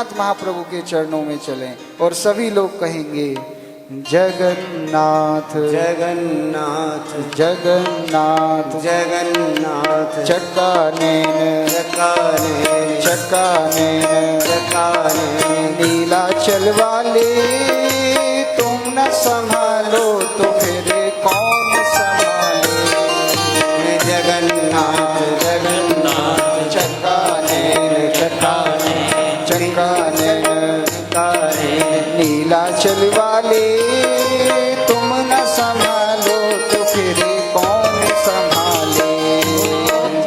महाप्रभु के चरणों में चलें और सभी लोग कहेंगे जगन्नाथ जगन्नाथ जगन्नाथ जगन्नाथ चक्कानैन चक्कानैन चक्कानैन चक्कानैन नीलाचल वाले तुम न संभालो तो फिर कौन संभाले। जगन्नाथ जगन्नाथ चक्कानैन चक्कानैन चक्कानैन चक्कानैन नीलाचल वाले तुम न संभालो तो फिर कौन संभाले।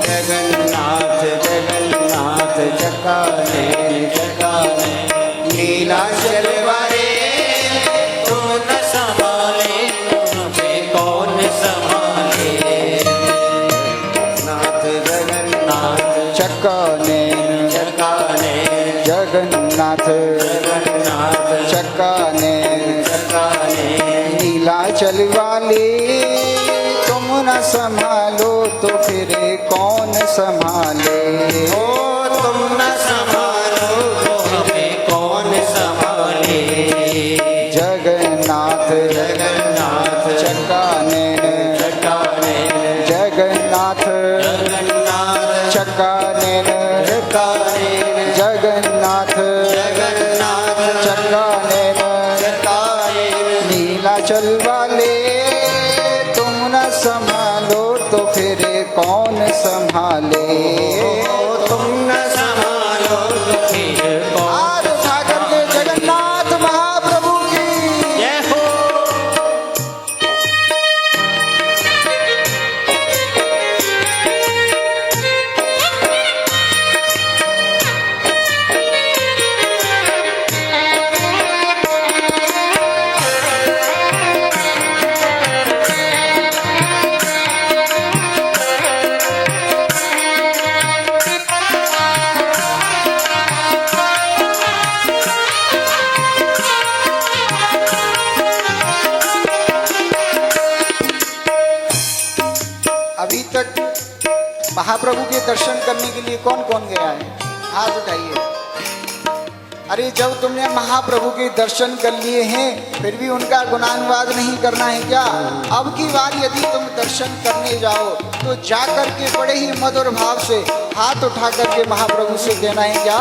जगन्नाथ जगन्नाथ चक्कानैन चक्कानैन नीलाचल वाले तुम न संभाले तुम्हें कौन संभाले। नाथ जगन्नाथ चक्कानैन चक्कानैन जगन्नाथ जगन्नाथ चक्कानैन चक्कानैन नीलाचल वाले तुम न संभालो तो फिर कौन संभाले। ओ तुम न संभालो तो हमें कौन संभाले। जगन्नाथ जगन्नाथ चक्कानैन चक्कानैन जगन्नाथ जगन्नाथ चक्कानैन चक्कानैन जगन्नाथ जगन्नाथ चक्कानैन चक्कानैन नीलाचल वाले तुम न संभालो तो फिर कौन संभाले। तुम न संभालो तो फिर कौन। हाथ उठा करके जगन्नाथ महाप्रभु की जय हो। अभी तक महाप्रभु के दर्शन करने के लिए कौन कौन गया है? हाथ उठाइए। अरे जब तुमने महाप्रभु के दर्शन कर लिए हैं फिर भी उनका गुणानुवाद नहीं करना है क्या? अब की बार यदि तुम दर्शन करने जाओ तो जाकर के बड़े ही मधुर भाव से हाथ उठा करके महाप्रभु से कहना है क्या?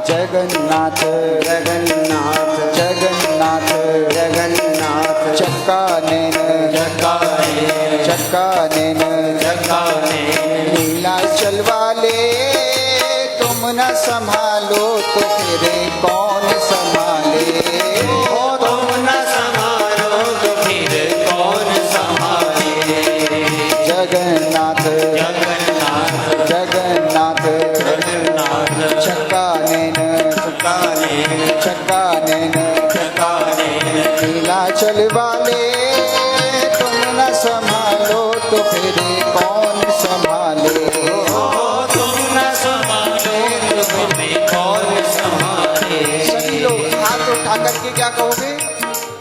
जगन्नाथ जगन्नाथ जगन्नाथ जगन्नाथ चक्कानैन चक्कानैन चक्कानैन चक्कानैन नीलाचल वाले तुम न संभालो तो फिर कौन संभाले। ओ तुम न संभालो तो फिर कौन संभाले। जगन्नाथ जगन्नाथ जगन्नाथ जगन्नाथ चक्कानैन चक्कानैन चक्कानैन चक्कानैन नीलाचल वाले तुम न संभालो तो फिर कौन संभाले। ओ तुम न संभालो तो हमें कौन संभाले। सभी लोग हाथ उठा करके क्या कहोगे?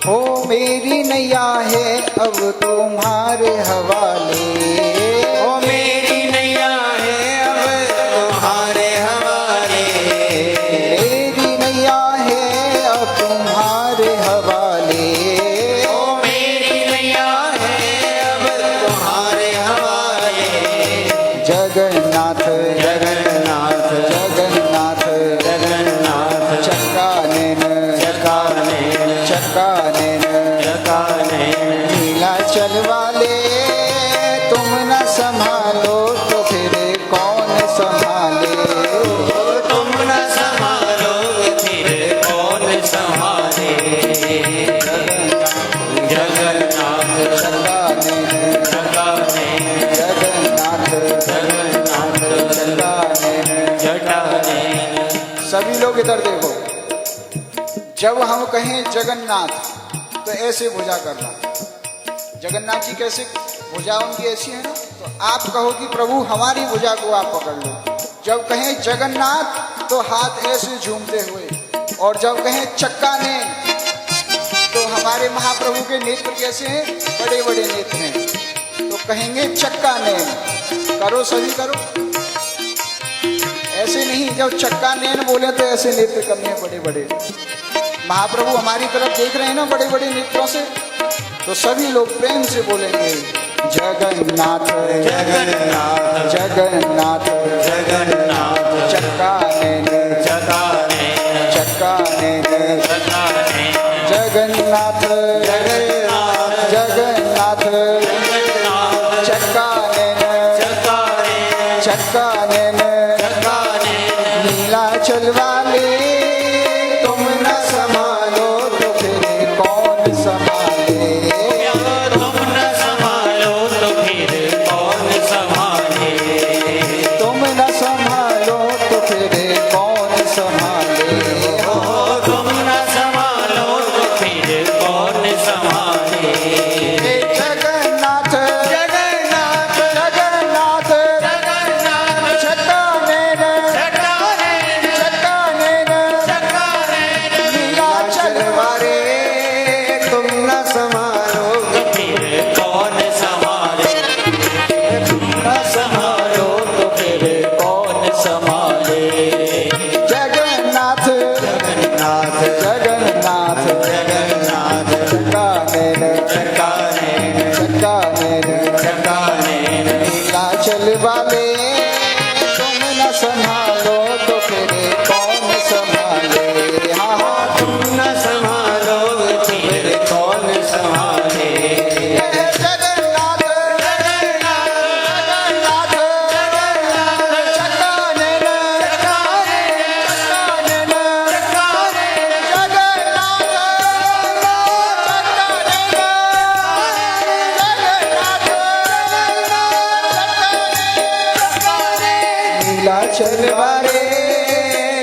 हो मेरी नैया है अब तुम्हारे हवाले। ओ मेरी नैया है अब तुम्हारे हवाले। मेरी नैया है अब तुम्हारे हवाले। ओ मेरी नैया है अब तुम्हारे हवाले। जगन्नाथ जगन्नाथ जगन्नाथ जगन्नाथ चक्कानैन चक्कानैन चक्कानैन चक्कानैन नीलाचल वाले तुम न संभालो तो फिर कौन संभाले। तुम न संभालो फिर कौन संभाले। जगन्नाथ चक्कानैन चक्कानैन जगन्नाथ जगन्नाथ चक्कानैन चक्कानैन। सभी लोग इधर देखो। जब हम कहें जगन्नाथ तो ऐसे भुजा करना। जगन्नाथ जी कैसे भुजा उनकी ऐसी है ना, तो आप कहो कि प्रभु हमारी भुजा को आप पकड़ लो। जब कहें जगन्नाथ तो हाथ ऐसे झूमते हुए, और जब कहें चक्कानैन तो हमारे महाप्रभु के नेत्र कैसे हैं? बड़े बड़े नेत्र हैं। तो कहेंगे चक्कानैन। करो सभी करो ऐसे नहीं, जब चक्का नैन बोले तो ऐसे नेत्र करने बड़े बड़े। महाप्रभु हमारी तरफ देख रहे हैं ना बड़े बड़े नेत्रों से, तो सभी लोग प्रेम से बोलेंगे जगन्नाथ जगन्नाथ जगन्नाथ जगन्नाथ चक्का नैन चक्का नैन चक्का नैन चक्का नैन जगन्नाथ जगन्नाथ जगन्नाथ जगन्नाथ चक्का नैन चक्का नैन चक्का नैन चक्का नैन नीलाचल वाले तुम न संभालो तो फिर कौन संभाले। तुम न संभालो तो फिर कौन संभाले। तुम न संभालो तो फिर कौन संभाले। तुम न संभालो तो फिर कौन संभाले। जगन्नाथ जगन्नाथ जगन्नाथ जगन्नाथ चक्का नैन चक्का नैन चक्का नैन चक्का नैन नीलाचल वाले तुम न संभालो तो फिर कौन संभाले। तुम न संभालो तो फिर कौन संभाले। जगन्नाथ जगन्नाथ जगन्नाथ जगन्नाथ चक्का नैन चक्का नैन चक्का नैन चक्का नैन नीलाचल वाले तुम न संभालो तो फिर कौन संभाले। हाँ हाँ तुम न संभालो तो फिर कौन संभाले। जगन्नाथ जगन्नाथ चक्का नैन चक्का नैन जगन्नाथ नीलाचल वाले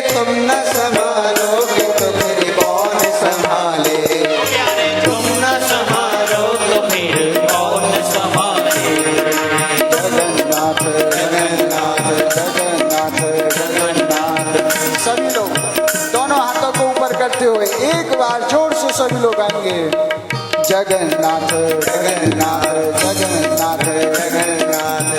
तुम न संभालोगे तो फिर कौन संभाले। तुम न संभालो तो फिर कौन संभाले। जगन्नाथ जगन्नाथ जगन्नाथ जगन्नाथ सभी लोग दोनों हाथों को ऊपर करते हुए एक बार जोर से सभी लोग आएंगे जगन्नाथ जगन्नाथ जगन्नाथ जगन्नाथ